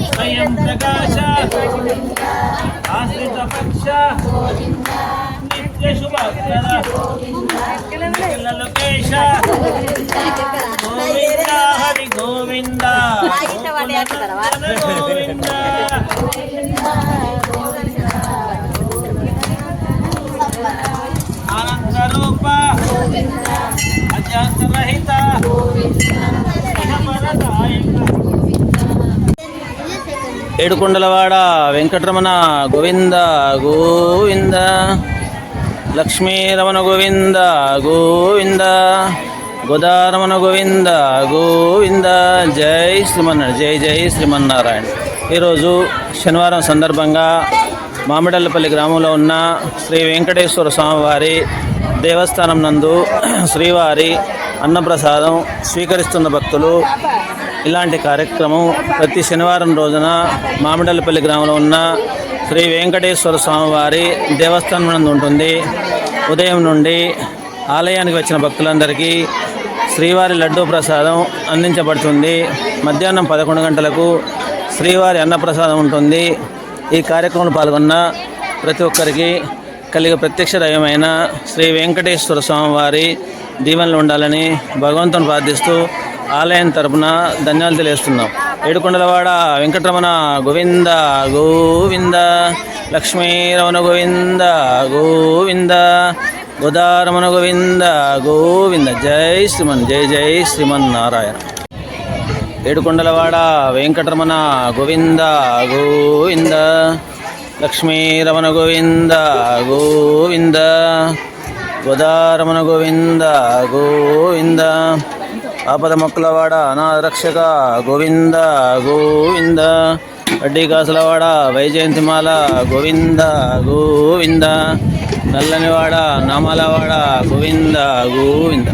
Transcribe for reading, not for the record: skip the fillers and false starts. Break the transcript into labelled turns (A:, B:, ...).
A: స్వయం ప్రకాశ ఆశ్రిత పక్ష నిత్య శుభకర లోకేశ గోవింద హరి గోవింద గోవింద ఆనంద రూప అజాత రహిత ఏడుకొండలవాడ వెంకటరమణ గోవింద గోవింద లక్ష్మీరమణ గోవింద గోవింద గోదారమణ గోవింద గోవింద జై శ్రీమన్నారాయణ జై జై శ్రీమన్నారాయణ. ఈరోజు శనివారం సందర్భంగా మామిడల్లపల్లి గ్రామంలో ఉన్న శ్రీ వెంకటేశ్వర స్వామివారి దేవస్థానం నందు శ్రీవారి అన్నప్రసాదం స్వీకరిస్తున్న భక్తులు ఇలాంటి కార్యక్రమం ప్రతి శనివారం రోజున మామిడల్లపల్లి గ్రామంలో ఉన్న శ్రీ వెంకటేశ్వర స్వామివారి దేవస్థానం నందు ఉంటుంది. ఉదయం నుండి ఆలయానికి వచ్చిన భక్తులందరికీ శ్రీవారి లడ్డూ ప్రసాదం అందించబడుతుంది. మధ్యాహ్నం 11 గంటలకు శ్రీవారి అన్నప్రసాదం ఉంటుంది. ఈ కార్యక్రమంలో పాల్గొన్న ప్రతి ఒక్కరికి కలిగే ప్రత్యక్ష దైవమైన శ్రీ వెంకటేశ్వర స్వామివారి దీవెనలు ఉండాలని భగవంతుని ప్రార్థిస్తూ ఆలయం తరపున ధన్యాలు తెలియజేస్తున్నాం. ఏడుకొండలవాడ వెంకటరమణ గోవింద గోవింద లక్ష్మీరమణ గోవింద గోవింద గోదారమణ గోవింద గోవింద జై జై జై శ్రీమన్నారాయణ. ఏడుకొండలవాడ వెంకటరమణ గోవింద గోవింద లక్ష్మీరమణ గోవింద గోవింద గోదారమణ గోవింద గోవింద ఆపద మొక్కలవాడ అనాథరక్షక గోవింద గోవింద వడ్డీకాసులవాడ వైజయంతిమాల గోవింద గోవింద నల్లనివాడ నామాలవాడ గోవింద గోవింద.